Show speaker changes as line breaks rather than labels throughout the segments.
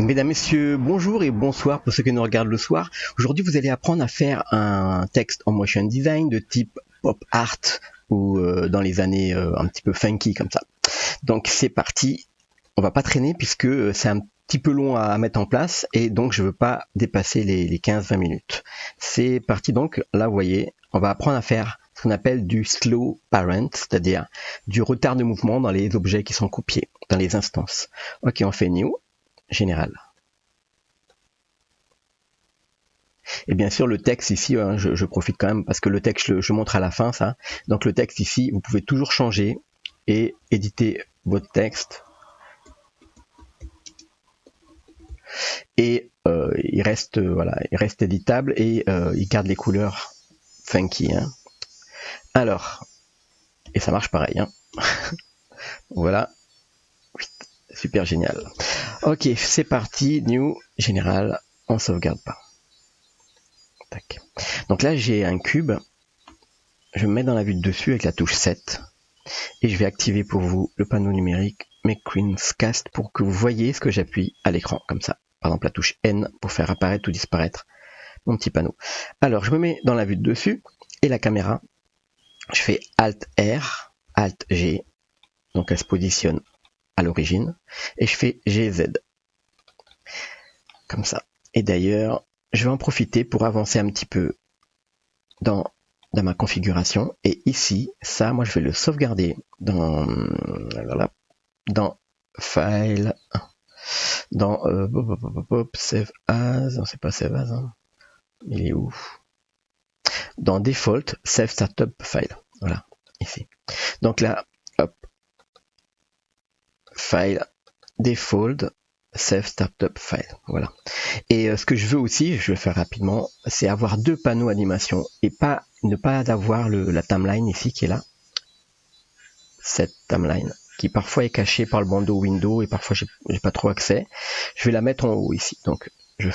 Mesdames, Messieurs, bonjour et bonsoir pour ceux qui nous regardent le soir. Aujourd'hui, vous allez apprendre à faire un texte en motion design de type pop art ou dans les années un petit peu funky comme ça. Donc c'est parti. On va pas traîner puisque c'est un petit peu long à mettre en place et donc je veux pas dépasser les 15-20 minutes. C'est parti donc. Là, vous voyez, on va apprendre à faire ce qu'on appelle du slow parent, c'est-à-dire du retard de mouvement dans les objets qui sont copiés, dans les instances. Ok, on fait new. Général. Et bien sûr le texte ici, je profite quand même parce que le texte je montre à la fin ça. Donc le texte ici, vous pouvez toujours changer et éditer votre texte. Et il reste éditable et il garde les couleurs funky. Hein. Alors, et ça marche pareil. Hein. Voilà. Super génial. Ok, c'est parti, new, général, on sauvegarde pas. Tac. Donc là j'ai un cube, je me mets dans la vue de dessus avec la touche 7 et je vais activer pour vous le panneau numérique Make Screencast pour que vous voyez ce que j'appuie à l'écran, comme ça. Par exemple la touche N pour faire apparaître ou disparaître mon petit panneau. Alors je me mets dans la vue de dessus et la caméra, je fais Alt R, Alt G, donc elle se positionne à l'origine, et je fais GZ, comme ça. Et d'ailleurs, je vais en profiter pour avancer un petit peu dans ma configuration, et ici, ça, moi je vais le sauvegarder dans File, dans Save As, non c'est pas Save As, hein. Il est où? Dans Default, Save Startup File, voilà, ici. Donc là, hop, File, Default, Save Startup File, voilà. Et ce que je veux aussi, je vais faire rapidement, c'est avoir deux panneaux animation et ne pas avoir la timeline ici qui est là. Cette timeline qui parfois est cachée par le bandeau window et parfois j'ai pas trop accès. Je vais la mettre en haut ici. Donc je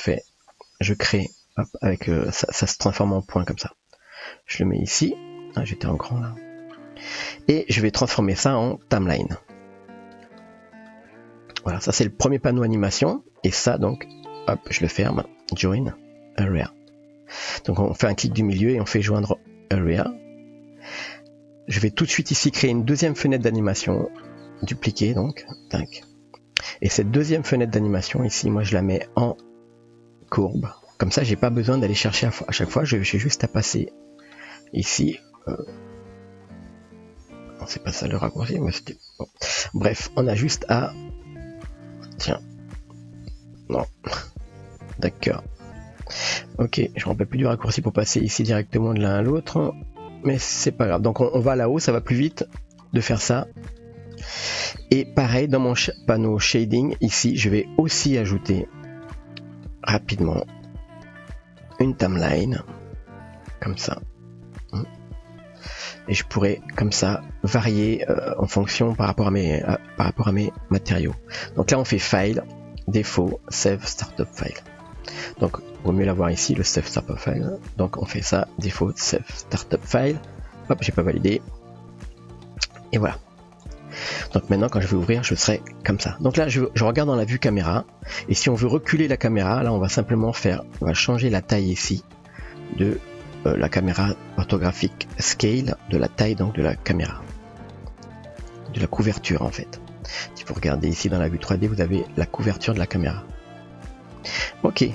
crée, hop, avec ça se transforme en point comme ça. Je le mets ici. Ah, j'étais en grand là. Et je vais transformer ça en timeline. Voilà, ça c'est le premier panneau animation. Et ça donc, hop, je le ferme. Join Area. Donc on fait un clic du milieu et on fait joindre Area. Je vais tout de suite ici créer une deuxième fenêtre d'animation. Dupliquer donc. Tac. Et cette deuxième fenêtre d'animation ici, moi je la mets en courbe. Comme ça, j'ai pas besoin d'aller chercher à chaque fois. J'ai juste à passer ici. Non, c'est pas ça le raccourci, mais c'était bon. Bref, on a juste à. Tiens. Non. D'accord. Ok, je me rappelle plus du raccourci pour passer ici directement de l'un à l'autre. Mais c'est pas grave. Donc on va là-haut, ça va plus vite de faire ça. Et pareil, dans mon panneau shading, ici, je vais aussi ajouter rapidement une timeline, comme ça. Et je pourrais, comme ça, varier en fonction par rapport à mes matériaux. Donc là, on fait File, Défaut, Save Startup File. Donc, il vaut mieux l'avoir ici, le Save Startup File. Donc, on fait ça, Défaut, Save Startup File. Hop, j'ai pas validé. Et voilà. Donc maintenant quand je vais ouvrir, je serai comme ça. Donc là je regarde dans la vue caméra et si on veut reculer la caméra, là on va simplement changer la taille ici de la caméra photographique scale, de la taille donc de la caméra, de la couverture en fait. Si vous regardez ici dans la vue 3D, vous avez la couverture de la caméra. Ok.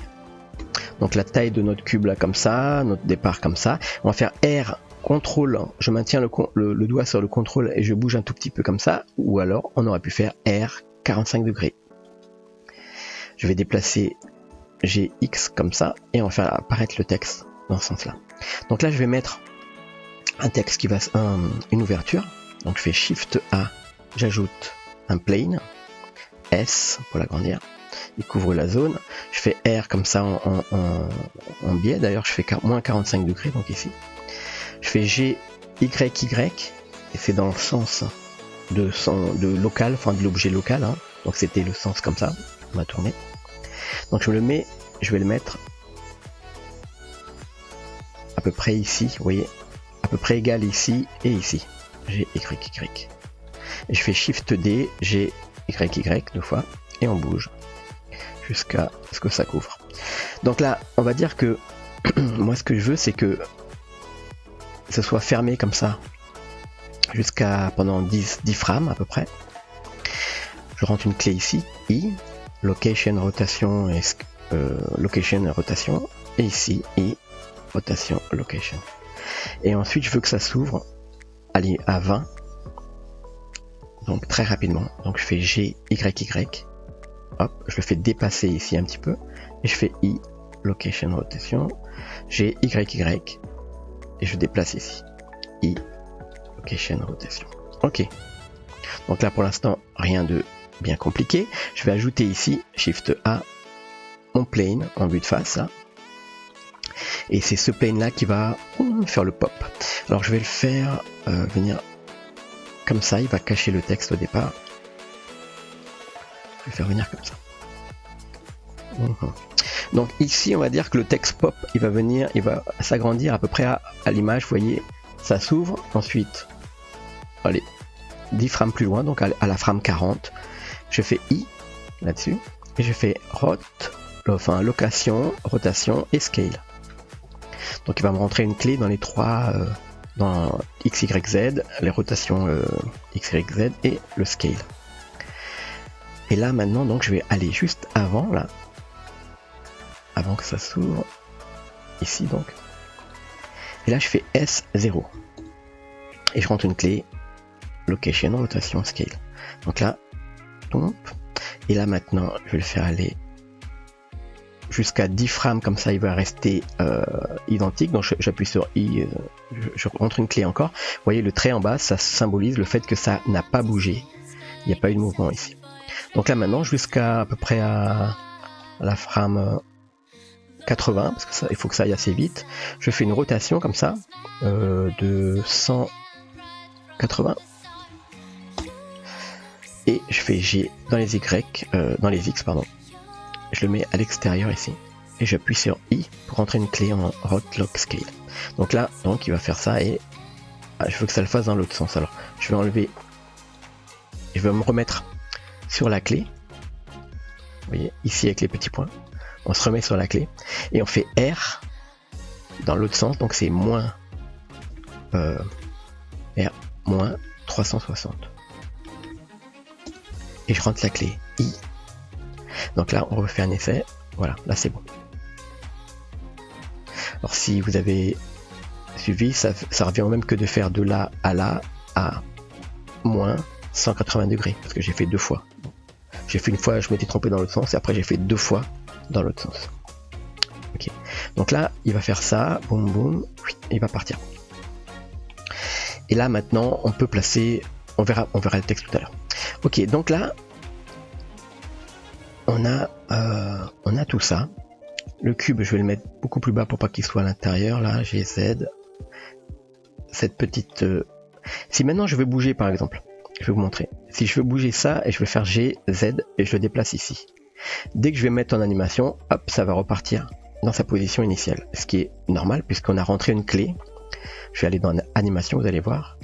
Donc la taille de notre cube là comme ça, notre départ comme ça. On va faire R. Contrôle, je maintiens le doigt sur le contrôle et je bouge un tout petit peu comme ça, ou alors on aurait pu faire R 45 degrés. Je vais déplacer GX comme ça et on va faire apparaître le texte dans ce sens-là. Donc là je vais mettre un texte qui va une ouverture. Donc je fais Shift A, j'ajoute un plane, S pour l'agrandir, il couvre la zone. Je fais R comme ça en biais, d'ailleurs je fais moins 45 degrés donc ici. Je fais G, Y, Y, et c'est dans le sens de local, enfin de l'objet local, hein. Donc c'était le sens comme ça, on va tourner. Donc je vais le mettre à peu près ici, vous voyez, à peu près égal ici et ici. G, Y, Y. Et je fais Shift D, G, Y, Y deux fois, et on bouge. jusqu'à ce que ça couvre. Donc là, on va dire que moi ce que je veux, c'est que ce soit fermé comme ça jusqu'à pendant 10 frames à peu près. Je rentre une clé ici, I, location, rotation et location, rotation, et ici I, rotation, location. Et ensuite je veux que ça s'ouvre à 20, donc très rapidement. Donc je fais G, Y, Y, hop, je le fais dépasser ici un petit peu, et je fais I, location, rotation, G, Y, Y, et je déplace ici, I, location, rotation. Ok, donc là pour l'instant rien de bien compliqué. Je vais ajouter ici Shift A mon plane en vue de face là. Et c'est ce plane là qui va faire le pop. Alors je vais le faire venir comme ça, il va cacher le texte au départ. Je vais le faire venir comme ça. Donc ici on va dire que le texte pop il va venir, il va s'agrandir à peu près à l'image, vous voyez, ça s'ouvre, ensuite allez 10 frames plus loin, donc à la frame 40, je fais I là-dessus, et je fais location, rotation et scale. Donc il va me rentrer une clé dans les trois, dans X, Y, Z, les rotations X, Y, Z et le scale. Et là maintenant, donc je vais aller juste avant, là, avant que ça s'ouvre, ici donc. Et là je fais S0. Et je rentre une clé, location, rotation, scale. Donc là, et là maintenant, je vais le faire aller jusqu'à 10 frames, comme ça il va rester identique. Donc j'appuie sur I, je rentre une clé encore. Vous voyez le trait en bas, ça symbolise le fait que ça n'a pas bougé. Il n'y a pas eu de mouvement ici. Donc là maintenant, jusqu'à à peu près à la frame 80, parce que ça, il faut que ça aille assez vite. Je fais une rotation comme ça de 180. Et je fais G dans les Y, dans les X pardon. Je le mets à l'extérieur ici. Et j'appuie sur I pour rentrer une clé en Rot Lock Scale. Donc là, donc il va faire ça et je veux que ça le fasse dans l'autre sens. Alors je vais enlever, je vais me remettre sur la clé. Vous voyez, ici avec les petits points. On se remet sur la clé et on fait R dans l'autre sens. Donc c'est moins R moins 360. Et je rentre la clé I. Donc là, on refait un effet. Voilà, là c'est bon. Alors si vous avez suivi, ça revient au même que de faire de là à moins 180 degrés. Parce que j'ai fait deux fois. J'ai fait une fois, je m'étais trompé dans l'autre sens. Et après, j'ai fait deux fois dans l'autre sens. Ok. Donc là, il va faire ça. Boum, boum. Il va partir. Et là, maintenant, on peut placer... On verra le texte tout à l'heure. Ok, donc là, on a tout ça. Le cube, je vais le mettre beaucoup plus bas pour pas qu'il soit à l'intérieur. Là, j'ai Z. Cette petite... Si maintenant je veux bouger, par exemple, je vais vous montrer. Si je veux bouger ça, et je vais faire G, Z, et je le déplace ici. Dès que je vais mettre en animation, hop, ça va repartir dans sa position initiale. Ce qui est normal, puisqu'on a rentré une clé. Je vais aller dans animation, vous allez voir.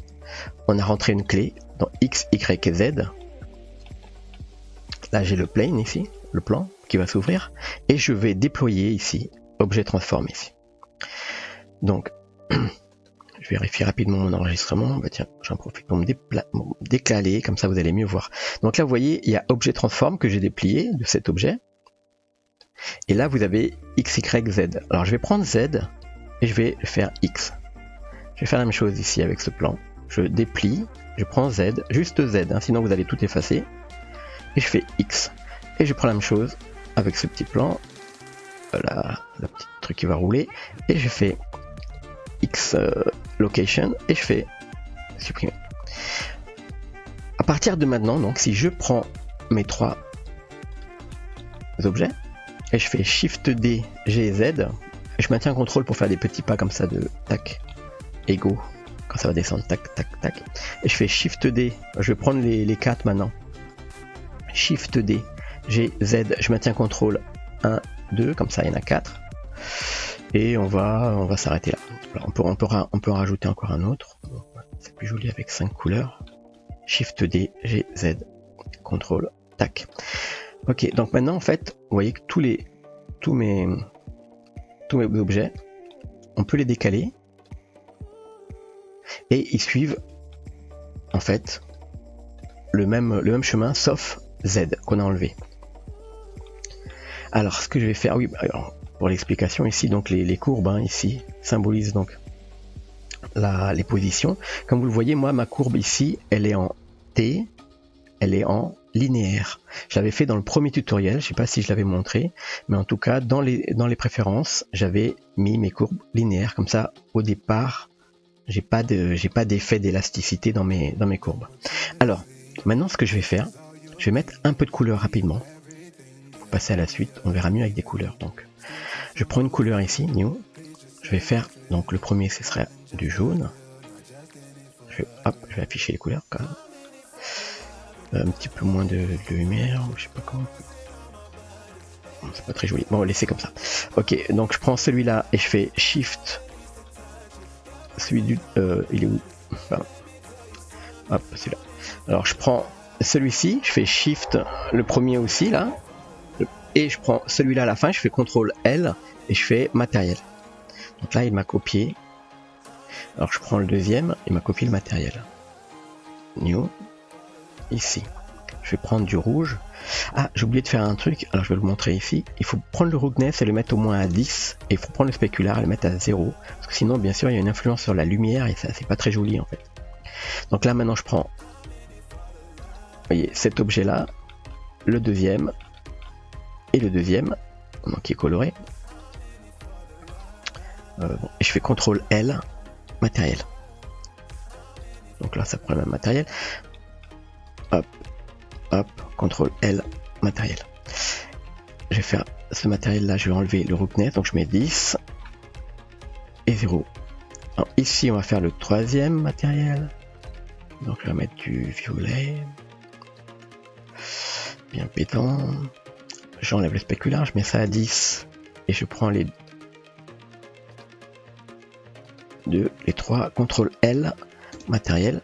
On a rentré une clé dans X, Y et Z. Là, j'ai le plane ici, le plan qui va s'ouvrir. Et je vais déployer ici, objet transform ici. Donc, je vérifie rapidement mon enregistrement. Bah tiens, j'en profite pour me décaler, comme ça vous allez mieux voir. Donc là, vous voyez, il y a objet transform que j'ai déplié de cet objet. Et là, vous avez X, Y, Z. Alors, je vais prendre Z et je vais faire X. Je vais faire la même chose ici avec ce plan. Je déplie, je prends Z, juste Z, hein, sinon vous allez tout effacer. Et je fais X. Et je prends la même chose avec ce petit plan. Voilà, le petit truc qui va rouler. Et je fais X location et je fais supprimer. À partir de maintenant, donc si je prends mes trois objets et je fais Shift D, G, Z, et je maintiens CTRL pour faire des petits pas comme ça de tac, égaux, quand ça va descendre, tac, tac, tac. Et je fais Shift D, je vais prendre les 4 maintenant. Shift D, G, Z, je maintiens CTRL 1, 2, comme ça il y en a 4. Et on va s'arrêter là. Alors, on peut en rajouter encore un autre. C'est plus joli avec 5 couleurs. Shift D, G, Z, CTRL, tac. Ok, donc maintenant en fait, vous voyez que tous mes objets, on peut les décaler et ils suivent en fait le même chemin sauf Z qu'on a enlevé. Alors ce que je vais faire, oui, alors, pour l'explication ici, donc les courbes hein, ici symbolisent donc les positions. Comme vous le voyez, moi ma courbe ici, elle est en T, elle est en linéaire. Je l'avais fait dans le premier tutoriel, je ne sais pas si je l'avais montré, mais en tout cas dans les préférences, j'avais mis mes courbes linéaires, comme ça au départ, j'ai pas d'effet d'élasticité dans mes courbes. Alors, maintenant ce que je vais faire, je vais mettre un peu de couleur rapidement. Pour passer à la suite, on verra mieux avec des couleurs. Donc, je prends une couleur ici, new. Je vais faire, donc le premier ce serait du jaune. Je vais afficher les couleurs quand même. Un petit peu moins de lumière, je sais pas comment. C'est pas très joli. Bon, laissez comme ça. Ok, donc je prends celui-là et je fais Shift. Celui du, il est où? Enfin, hop, c'est là. Alors je prends celui-ci, je fais Shift, le premier aussi là, et je prends celui-là à la fin, je fais CTRL L et je fais matériel. Donc là, il m'a copié. Alors je prends le deuxième, il m'a copié le matériel. New. Ici, je vais prendre du rouge. Ah, j'ai oublié de faire un truc, alors je vais le montrer ici. Il faut prendre le roughness et le mettre au moins à 10, et il faut prendre le spécular et le mettre à 0, parce que sinon, bien sûr, il y a une influence sur la lumière, et ça, c'est pas très joli, en fait. Donc là, maintenant, je prends, vous voyez, cet objet-là, le deuxième, et le deuxième, donc qui est coloré. Et je fais CTRL L, matériel. Donc là, ça prend le même matériel. Hop, hop, CTRL L, matériel. Je vais faire ce matériel là, je vais enlever le roughness, donc je mets 10 et 0. Alors ici on va faire le troisième matériel, donc je vais mettre du violet, bien pétant. J'enlève le spécular, je mets ça à 10 et je prends les deux, les trois, CTRL L, matériel,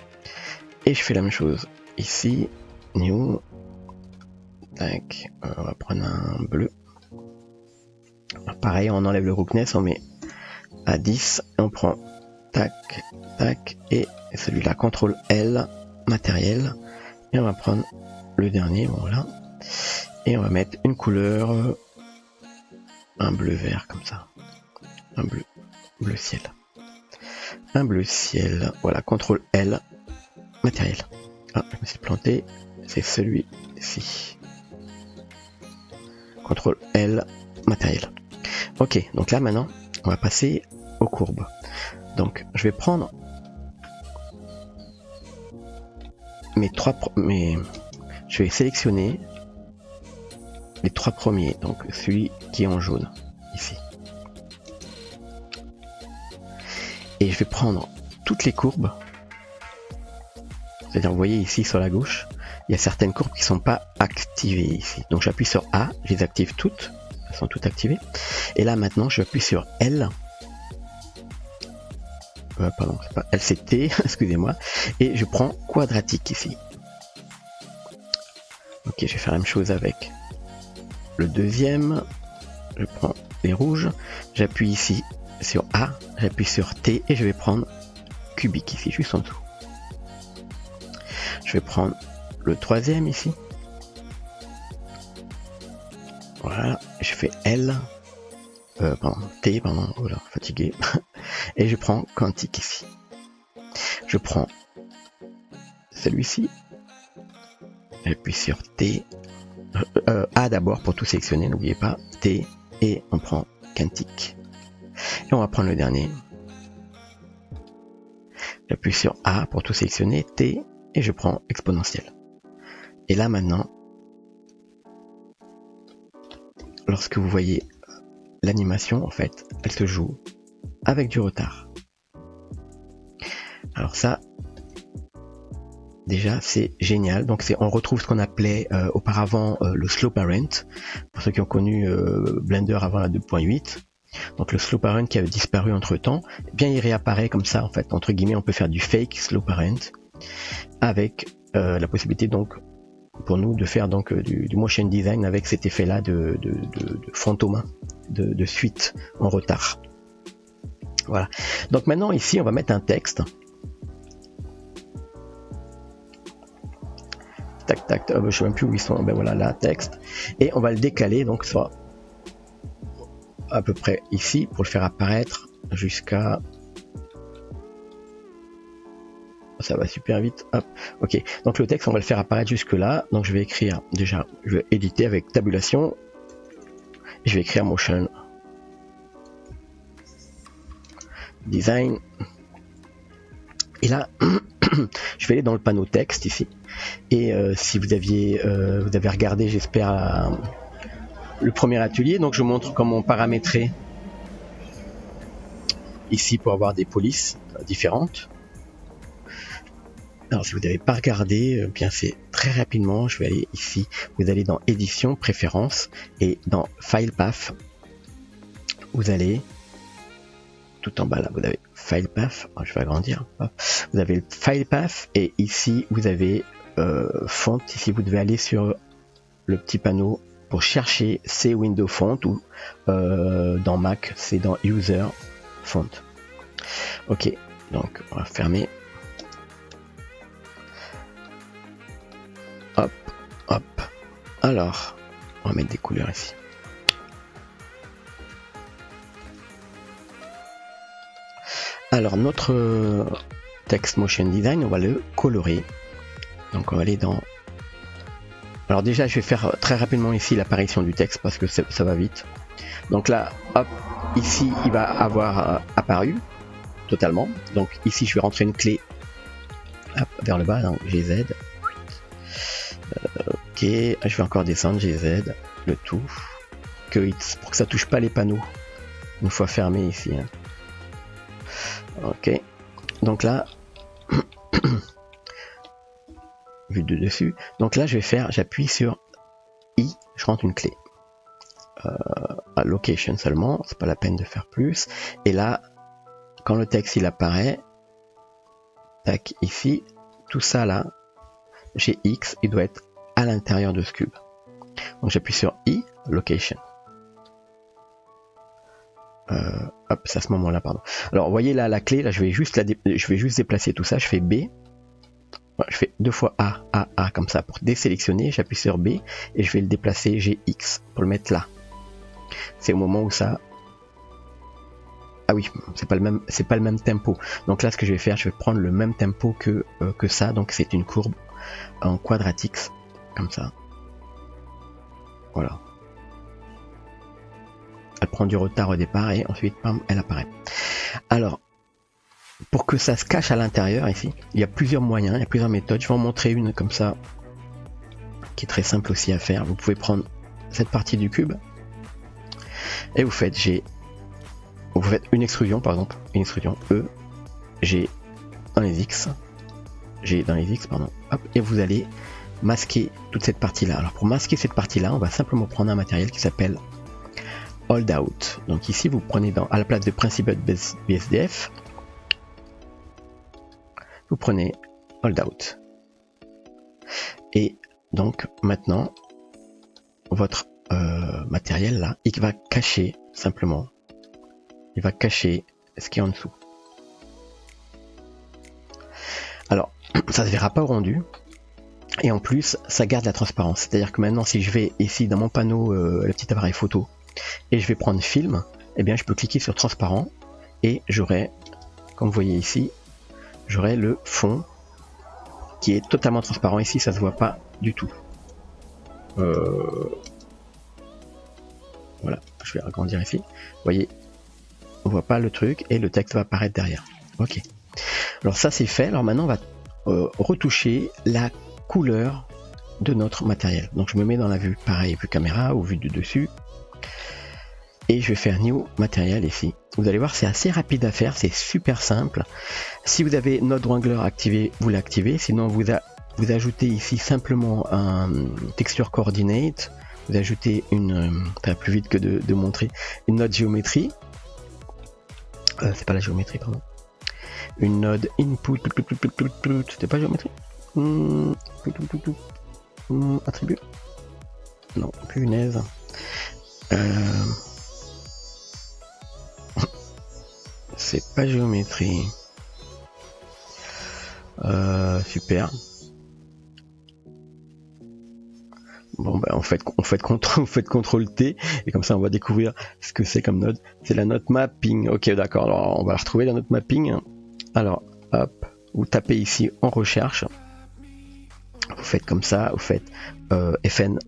et je fais la même chose ici, new. Tac, on va prendre un bleu. Pareil, on enlève le roughness, on met à 10, et on prend tac, tac, et celui-là, CTRL L, matériel, et on va prendre le dernier, voilà, et on va mettre une couleur, un bleu vert comme ça, un bleu ciel, un bleu ciel, voilà, CTRL L, matériel. Ah, je me suis planté, c'est celui-ci. CTRL L, matériel. Ok, donc là maintenant, on va passer aux courbes. Donc, je vais prendre je vais sélectionner les trois premiers, donc celui qui est en jaune, ici. Et je vais prendre toutes les courbes, c'est-à-dire, vous voyez ici sur la gauche, il y a certaines courbes qui ne sont pas activées ici. Donc j'appuie sur A, je les active toutes, elles sont toutes activées. Et là maintenant, j'appuie sur L, pardon, c'est pas LCT, excusez-moi, et je prends quadratique ici. Ok, je vais faire la même chose avec le deuxième. Je prends les rouges, j'appuie ici sur A, j'appuie sur T et je vais prendre cubique ici, juste en dessous. Je vais prendre le troisième ici. Voilà, je fais L, T, pardon, voilà, fatigué. Et je prends quantique ici. Je prends celui-ci. J'appuie sur T. A d'abord pour tout sélectionner, n'oubliez pas. T. Et on prend quantique. Et on va prendre le dernier. J'appuie sur A pour tout sélectionner. T. Et je prends exponentiel. Et là maintenant, lorsque vous voyez l'animation, en fait, elle se joue avec du retard. Alors ça, déjà, c'est génial. Donc on retrouve ce qu'on appelait auparavant le slow parent. Pour ceux qui ont connu Blender avant la 2.8. Donc le slow parent qui avait disparu entre temps, eh bien il réapparaît comme ça en fait. Entre guillemets, on peut faire du fake slow parent avec la possibilité donc pour nous de faire donc du motion design avec cet effet là de fantôme, de suite en retard. Voilà. Donc maintenant ici on va mettre un texte. Tac tac, je sais même plus où ils sont. Ben voilà, là texte, et on va le décaler donc soit à peu près ici pour le faire apparaître jusqu'à, ça va super vite, hop, ok, donc le texte on va le faire apparaître jusque là, donc je vais écrire, déjà je vais éditer avec tabulation, je vais écrire motion design, et là je vais aller dans le panneau texte ici, et si vous avez regardé, j'espère, le premier atelier, donc je montre comment paramétrer ici pour avoir des polices différentes. Alors si vous n'avez pas regardé, bien c'est très rapidement, je vais aller ici, vous allez dans édition, préférences, et dans file path, vous allez tout en bas là, vous avez file path, je vais agrandir, vous avez le file path, et ici vous avez font, ici vous devez aller sur le petit panneau pour chercher ces Windows Font, ou dans Mac c'est dans User Font. Ok, donc on va fermer. Hop, hop. Alors, on va mettre des couleurs ici. Alors notre text motion design, on va le colorer. Donc on va aller dans... Alors déjà je vais faire très rapidement ici l'apparition du texte parce que ça va vite. Donc là, hop, ici il va avoir apparu totalement. Donc ici je vais rentrer une clé, hop, vers le bas, donc GZ. Ok, je vais encore descendre GZ, le tout, pour que ça touche pas les panneaux une fois fermé ici. Hein. Ok, donc là, vue de dessus, donc là je vais faire, j'appuie sur I, je rentre une clé. À location seulement, c'est pas la peine de faire plus. Et là, quand le texte il apparaît, tac, ici, tout ça là, GX, il doit être à l'intérieur de ce cube. Donc j'appuie sur I, location. Hop, c'est à ce moment-là, pardon. Alors, vous voyez là la clé, là je vais juste déplacer tout ça, je fais B. Je fais 2 fois A, comme ça, pour désélectionner, j'appuie sur B, et je vais le déplacer GX, pour le mettre là. C'est au moment où ça... Ah oui, c'est pas le même tempo. Donc là, ce que je vais faire, je vais prendre le même tempo que ça, donc c'est une courbe en quadratix, comme ça. Voilà. Elle prend du retard au départ et ensuite, pam, elle apparaît. Alors, pour que ça se cache à l'intérieur ici, il y a plusieurs moyens, il y a plusieurs méthodes. Je vais en montrer une comme ça, qui est très simple aussi à faire. Vous pouvez prendre cette partie du cube et vous faites une extrusion, par exemple, une extrusion E, G dans les X, hop, et vous allez masquer toute cette partie-là. Alors pour masquer cette partie-là, on va simplement prendre un matériel qui s'appelle Hold Out. Donc ici, vous prenez à la place de Principal BSDF, vous prenez Hold Out. Et donc maintenant, votre matériel là, il va cacher simplement, il va cacher ce qui est en dessous. Alors, ça ne se verra pas au rendu. Et en plus, ça garde la transparence. C'est-à-dire que maintenant, si je vais ici dans mon panneau, le petit appareil photo, et je vais prendre film, eh bien, je peux cliquer sur transparent et j'aurai, comme vous voyez ici, j'aurai le fond qui est totalement transparent. Ici, ça se voit pas du tout. Voilà, je vais agrandir ici. Vous voyez, on voit pas le truc et le texte va apparaître derrière. Ok. Alors ça, c'est fait. Alors maintenant, on va retoucher la couleur de notre matériel. Donc je me mets dans la vue, pareil, vue caméra ou vue de dessus. Et je vais faire New Material ici. Vous allez voir, c'est assez rapide à faire, c'est super simple. Si vous avez Node Wrangler activé, vous l'activez. Sinon, vous ajoutez ici simplement un Texture Coordinate. Vous ajoutez une, ça va plus vite que de montrer, une node géométrie. C'est pas la géométrie, pardon. Une node input, c'était pas géométrie. Attribut. Non, punaise. C'est pas géométrie. Super. Bon bah on fait CTRL T et comme ça on va découvrir ce que c'est comme note. C'est la note mapping. Ok, d'accord. Alors on va la retrouver la note mapping. Alors hop, vous tapez ici en recherche. Vous faites comme ça. Vous faites FN.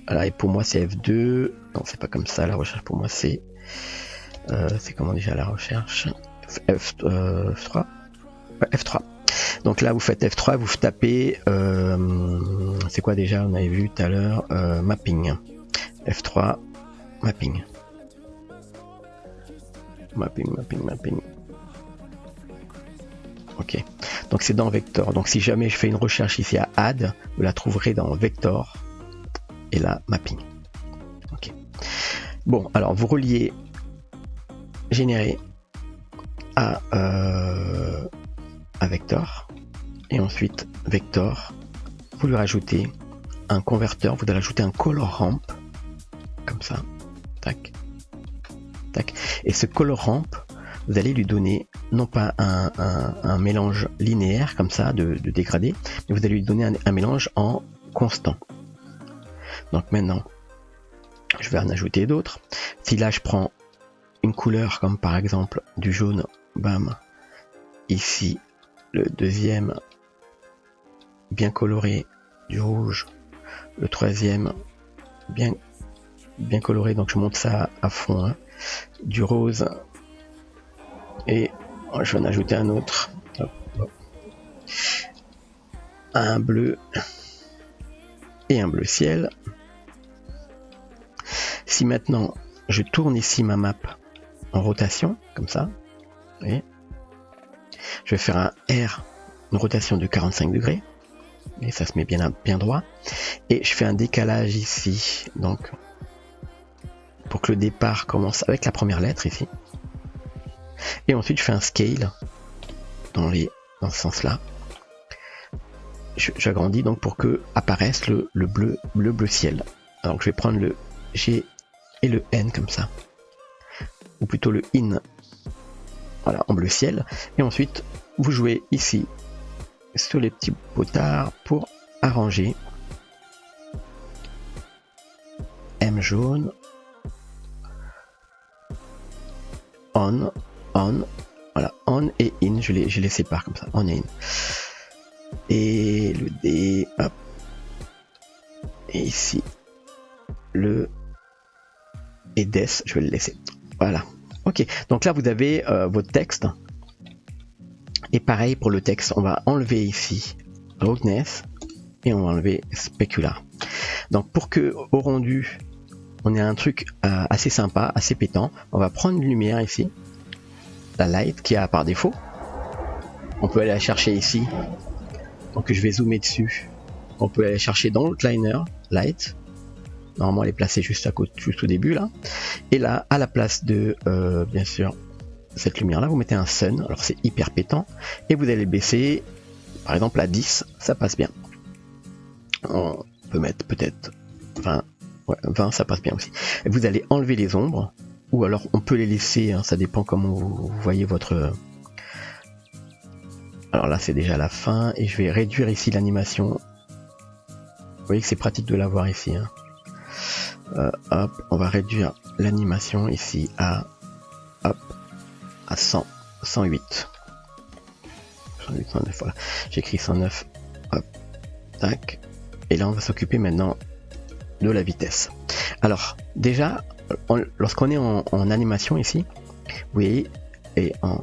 Voilà, et pour moi c'est F2. Non, c'est pas comme ça. La recherche pour moi c'est comment déjà la recherche? F3. Ouais, F3. Donc là vous faites F3, vous tapez c'est quoi déjà, on avait vu tout à l'heure, mapping. F3 mapping. Mapping. Ok, donc c'est dans vector. Donc si jamais je fais une recherche ici à add, vous la trouverez dans vector et là mapping. Ok. Bon, alors vous reliez générer à vector. Et ensuite, vector, vous lui rajoutez un converteur, vous allez ajouter un color ramp, comme ça, tac, tac. Et ce color ramp, vous allez lui donner non pas un mélange linéaire, comme ça, de dégradé, mais vous allez lui donner un mélange en constant. Donc maintenant, je vais en ajouter d'autres. Si là, je prends une couleur, comme par exemple du jaune, bam, ici, le deuxième, bien coloré, du rouge, le troisième bien coloré, donc je monte ça à fond, hein, du rose, et je vais en ajouter un autre, hop, hop. Un bleu et un bleu ciel. Si maintenant je tourne ici ma map en rotation, comme ça, vous voyez, je vais faire un R, une rotation de 45 degrés, et ça se met bien droit, et je fais un décalage ici, donc pour que le départ commence avec la première lettre ici, et ensuite je fais un scale dans ce sens là, j'agrandis donc pour que apparaisse le bleu ciel. Alors je vais prendre le G et le N comme ça, ou plutôt le IN, voilà, en bleu ciel, et ensuite vous jouez ici sur les petits potards pour arranger M jaune, on, voilà, on et in, je les sépare comme ça, on et in, et le D, hop, et ici le et des, je vais le laisser, voilà. Ok, donc là vous avez votre texte, et pareil pour le texte, on va enlever ici roughness et on va enlever specular. Donc pour que au rendu on ait un truc assez sympa, assez pétant, on va prendre une lumière ici, la light qui a par défaut, on peut aller la chercher ici, donc je vais zoomer dessus, on peut aller la chercher dans l'outliner, light, normalement elle est placée juste à côté, juste au début là, et là à la place de bien sûr cette lumière là vous mettez un sun, alors c'est hyper pétant, et vous allez baisser par exemple à 10, ça passe bien, on peut mettre peut-être 20, ouais, 20 ça passe bien aussi, et vous allez enlever les ombres, ou alors on peut les laisser, hein, ça dépend comment vous voyez votre, alors là c'est déjà la fin, et je vais réduire ici l'animation, vous voyez que c'est pratique de l'avoir ici, hein. Hop, on va réduire l'animation ici à hop, à 100, 108. 109, voilà. J'écris 109, hop, tac. Et là, on va s'occuper maintenant de la vitesse. Alors, déjà, lorsqu'on est en animation ici, vous voyez, et en...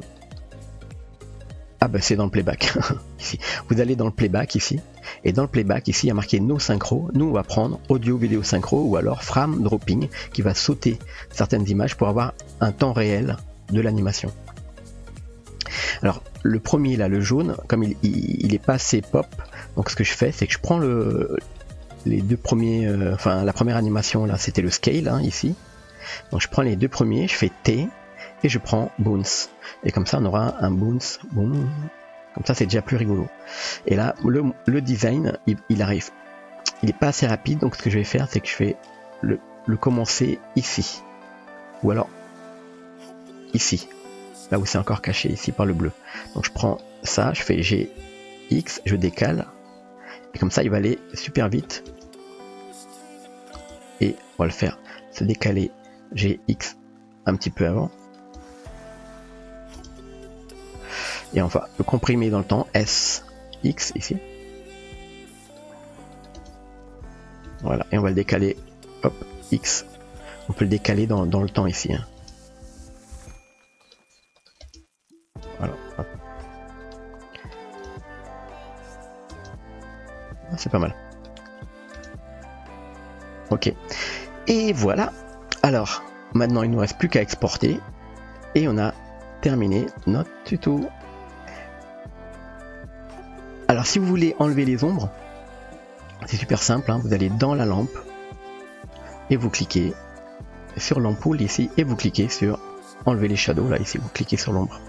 Ah bah c'est dans le playback, ici. Vous allez dans le playback ici, et dans le playback ici, il y a marqué no synchro. Nous, on va prendre audio, vidéo synchro, ou alors frame dropping, qui va sauter certaines images pour avoir un temps réel de l'animation. Alors, le premier là, le jaune, comme il est pas assez pop, donc ce que je fais, c'est que je prends les deux premiers, enfin la première animation là, c'était le scale, hein, ici. Donc je prends les deux premiers, je fais T, et je prends bounce. Et comme ça, on aura un bounce, boom. Comme ça, c'est déjà plus rigolo. Et là, le design, il arrive il est pas assez rapide, donc ce que je vais faire, c'est que je vais le commencer ici. Ou alors ici. Là où c'est encore caché, ici par le bleu. Donc je prends ça, je fais GX, je décale. Et comme ça, il va aller super vite. Et on va le faire se décaler GX un petit peu avant. Et on va le comprimer dans le temps, SX ici. Voilà, et on va le décaler, hop, X. On peut le décaler dans le temps ici. Hein. Voilà, hop. C'est pas mal. Ok. Et voilà. Alors, maintenant il ne nous reste plus qu'à exporter. Et on a terminé notre tuto. Alors si vous voulez enlever les ombres, c'est super simple, hein. Vous allez dans la lampe et vous cliquez sur l'ampoule ici et vous cliquez sur enlever les shadows, là ici vous cliquez sur l'ombre.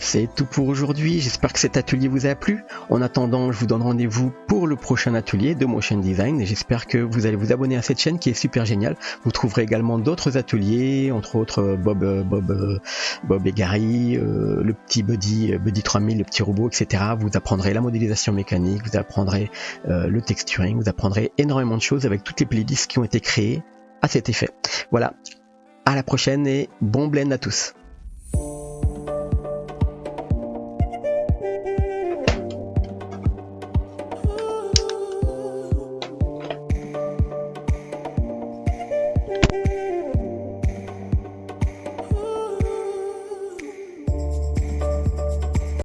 C'est tout pour aujourd'hui, j'espère que cet atelier vous a plu. En attendant, je vous donne rendez-vous pour le prochain atelier de Motion Design et j'espère que vous allez vous abonner à cette chaîne qui est super géniale. Vous trouverez également d'autres ateliers, entre autres Bob et Gary, le petit Buddy 3000, le petit robot, etc. Vous apprendrez la modélisation mécanique, vous apprendrez le texturing, vous apprendrez énormément de choses avec toutes les playlists qui ont été créées à cet effet. Voilà, à la prochaine et bon blend à tous.